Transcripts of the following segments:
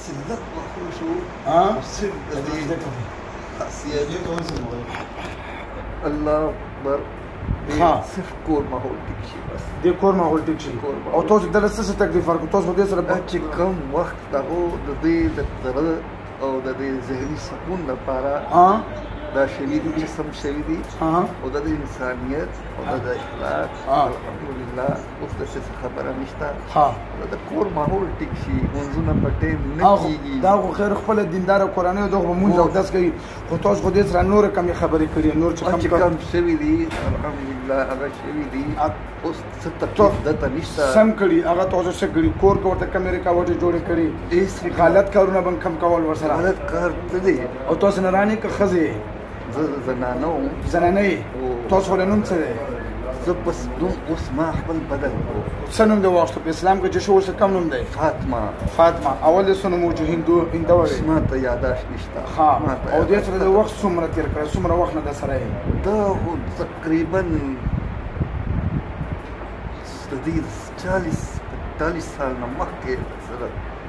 سلت وحوشو وسر الله اکبر صرف کور ماحول ټیک شي بس د کور ماحول ټیک شي او تاسو دلته څه تکلیف ورکړو تاسو دې سره چې کم وخت دغه د دې د زړه او د دې ذهني سکون لپاره دا شوي دي چې سم شوي دي او د انسانیت او د اخلاق الحمدلله اوس داسې خبره نشته د کور ماحول ټیک شي منځونه په ټیم نه کېږي دا خو خیر خپله دینداره کورنۍ او دغه مونځ اودس کوي خو تاسو خو دې سره نورې کمې خبرې کړي نور چې کم شوي دي الحمدلله هغه شوي دي اوس څه تکلیف دته نشته سم کړي هغه تاسو څه کړي کور کې ورته کمې رکاوټې جوړې کړي غلط کارونه به کم کول ورسره غلط کار څه دی او تاسو نه رانې که ښځې زنانه زنانه یې تاسو خو نوم څه دی زه بس نوم اوس ما خپل بدل کړو څه نوم دی واخیستو په اسلام کې چې شو ورسره کم نوم دی فاطمه اول یې څه نوم و چې هنده وې ما ته یاداشت نشته او دې سره د وخت څومره تېر کړی څومره وخت نه در سره یې دا تقریبا د دې 40 سال نه مخکې سره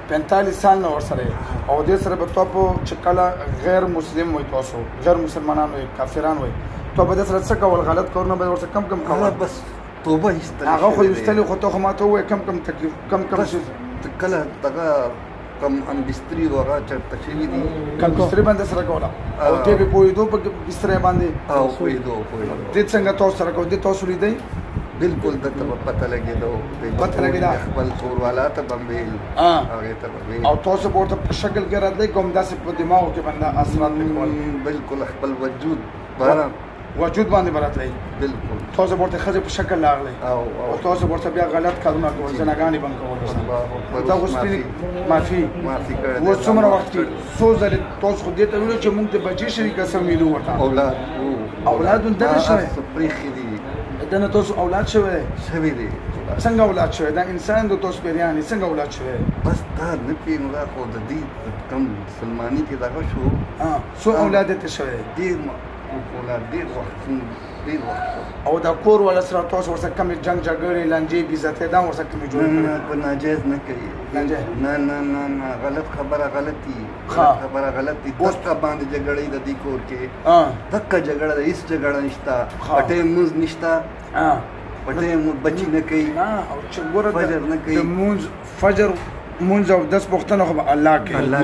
45 سال نه ورسره او دې سره به تاسو چې کله غیر مسلم وي تاسو غیر مسلمانان وي کافران وي ته به سره څه کول غلط کارونه به ورته کم کول بس توبه ایستل هغه خو ایستل خو ته ما ته وای کم تکلیف کم شي کله دغه کم ام بستری وغه چرته شي دي کم بستری باندې سره کوله او ته به پویدو په بستر باندې او پویدو دې څنګه تاسو سره کو دې تاسو لیدای بالکل دته پته لګیدو خپل کور والا ته بمبیل هغه ته بمبیل او تاسو ورته په شکل کې راتلې کوم داسې په دماغ کې باندې اثرات وکول بالکل خپل وجود باندې براتلې بالکل تاسو ورته خځه په شکل لاغلې او تاسو ورته بیا غلط کارونه کول زناګانی باندې کول تاسو سپینې معافي کړل و څومره وخت څو ځله تاسو خو دې ته ویلو چې موږ ته بچی شي قسم ویلو ورته اولاد دنه شوی پریخي دي دنه تاسو اولاد شوی دي څنګه اولاد شوی دا انسان د تاسو پیریان څنګه اولاد شوی بس دا نه پینو دا خو د دې کم سلمانی کې دا شو سو اولاد ته شوی دې اولاد ډېر وخت او دا کور ولا سره تاسو ورسره کم جنگ جګړې لانجې بیزته دا ورسره کم جوړ نه ناجایز نه کوي نه غلط خبره غلطي دغه باندې جګړې د دې کور کې دغه جګړه د هیڅ جګړه نشته پټې موز نشته پټې مو بچی نه کوي او چې ګوره فجر نه کوي فجر مونږ او داس پښتنه خو الله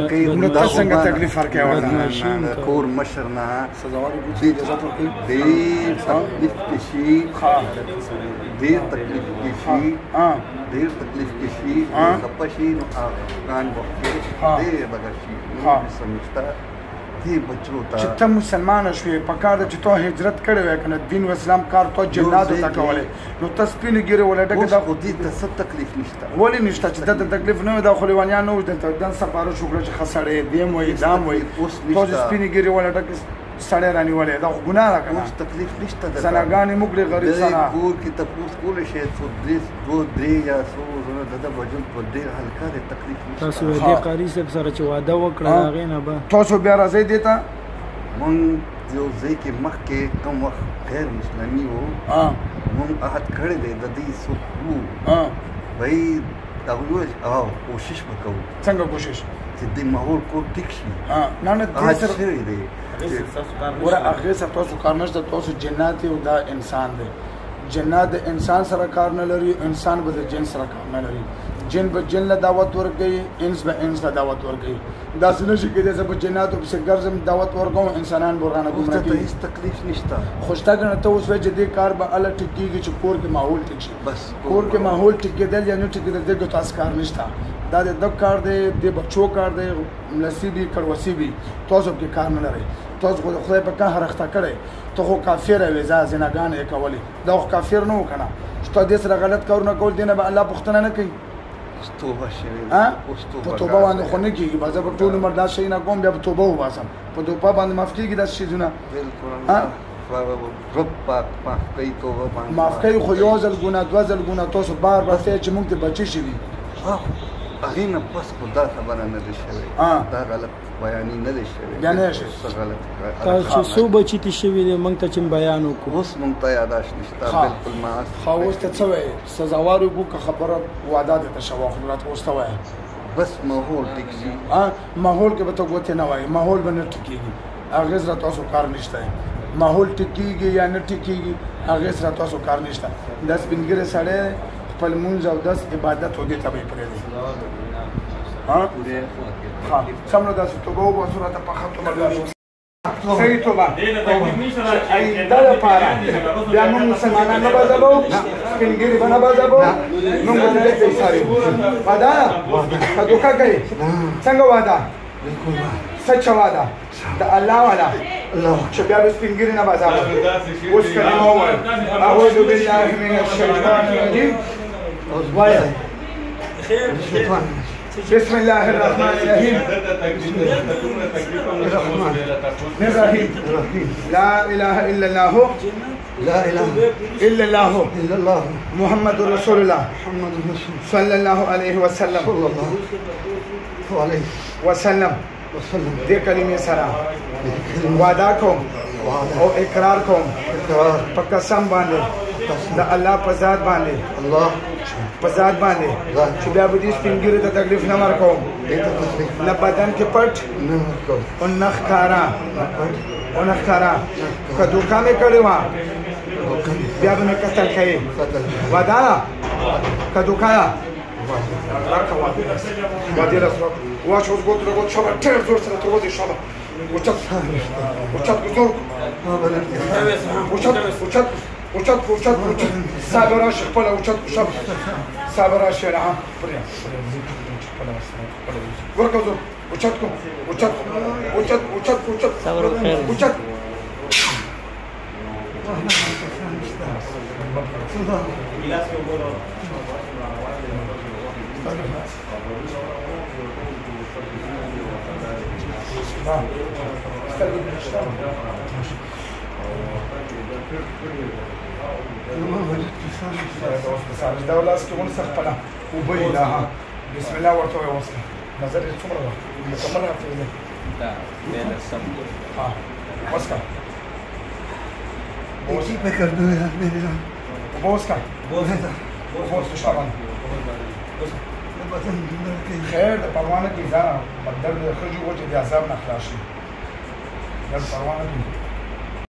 کوي نو تاسو څنګه تکلیف ورکړی ورته کور مشر نه سزاواري بوتي اجازه ورکړي ډېر تکلیف کې شي ډېر تکلیف کې شي خپشي نو افغان وخت ډېر بغشي سمجھتا دې بچو ته چې ته مسلمان شوې په کار چې ته هجرت کړې وې کنه دین او اسلام کار ته جنات ته کولې نو تاسو پینې ګیره ولټه کې دا خو دې ته څه تکلیف نشته ولې نشته چې دا تکلیف نه دا خلیوانیان نو دلته دن سفارو شکر چې خسړې دیم وې دام وې تاسو پینې ګیره ولټه کې سړی رانیولې دا ګناه ده کنه تکلیف نشته ده زناګانې موږ له غریب سره کور کې تاسو کول شي څو درې یا څو زره د وجود په ډېر هلکه ده تکلیف نشته تاسو دې قاری صاحب سره چې وعده وکړه هغه نه به تاسو بیا راځي دیتا مونږ یو ځای کې مخکې کوم وخت غیر مسلماني وو مونږ عهد کړی دی د دې سوکو وای دا وایي او کوشش وکړو څنګه کوشش چې د ماحول کو ټیک شي نه دې سره دی ور هغه سره تاسو کار نشته تاسو جنات او دا انسان دی جنات د انسان سره کار نه لري انسان به د جن سره کار نه لري جن به جن له دعوت ورکوي انس به انس له دعوت ورکوي دا څنګه شي کېدای چې په جناتو په ګرځم دعوت ورکوم انسانان برانه ګمراه کوي هیڅ تکلیف نشته خوشتا کنه ته اوس وجه دې کار به الله ټیکيږي چې کور کې ماحول ټیک شي بس کور کې ماحول ټیک کېدل یا نه ټیک کېدل دغه تاسو کار نشته دا د کار دی د بچو کار دی نصیبي کړوسیبي تاسو کې کار نه لري تاسو خدای په کار راخته کړي ته خو کافر وي زناګان یې کولې دا خو کافر نه وکنه چې دې سره غلط کارونه کول دینه به الله پښتنه نه کوي توبه شوی په توبه باندې خو نه کېږي بعضې په ټول عمر دا شی نه کوم بیا په توبه وباسم په توبه باندې معاف کېږي داسې شیزونه رب پاک معاف کوي توبه باندې معاف کوي خو یو ځل ګناه دوه ځل ګناه تاسو بار بار چې موږ ته بچی شي هغې نه پس خو دا خبره نه ده شوې دا غلط بیانې نه ده شوې بیا نه شي تاسو څو بچي ته شوي دي موږ ته چې بیان وکړو اوس موږ ته یاداشت نشته بالکل معاف خو اوس ته څه وایې سزاوار وګو که خبره وعده درته شوه خو راته اوس ته وایې بس ماحول ټیک شي ماحول کې به ته ګوتې نه وایي ماحول به نه ټیکېږي هغې سره تاسو کار نشته ماحول ټیکېږي یا نه ټیکېږي هغې سره تاسو کار نشته دا سپین ږیری سړی خپل لمونځ او داس عبادت هغې ته به یې پرېږدي سم نو داسې توبه وباسو راته پخه توبه صحیح توبه آینده دپاره بیا موږ مسلمانان نه به ځبو سپین ږیري به نه به ځبو موږ به د دې ته حسابو وعده که دوکه کوي څنګه وعده سچه وعده د الله والا چې بیا به سپین ږیري نه به ځبو اوس کلمه ووایو اعوذ بالله من الشیطان الرجیم وایه بسم الله الرحمن الرحيم الرحيم لا إله إلا الله لا إله إلا الله إلا الله محمد رسول الله محمد رسول صلى الله عليه وسلم صلى الله عليه وسلم وسلم دې کلمې سره وعده کوم او اقرار کوم په قسم باندې د الله په ذات باندې الله په ذات باندې چې بیا به دې سپین ږیرو ته تکلیف نه ورکوم نه بدن کې پټ او نه ښکاره که دوکه مې کړې وه بیا به مې قتل کوې وعده ده که دوکه ده راکړه وعدې رس واچ اوس ګوتو له ګوتو شابه ډېر زور سره تر وځې شابه اوچت زور اوچت صابر راشي خپله اوچت کړو شابه صابر راشي له پرې ورکړه زور اوچت کړو اوچت دا ولاس کې ونیسه خپله اوبه یې دا بسم الله ورته وایه اوس نظر یې څومره ده مکمل حافظ دی اوس که ایک پہ کر دو یار میرے نام اوس که اوس شابان خیر د پروانه کې ځان بدل د خرجو وجه د عذاب نه خلاص شي د پروانه کې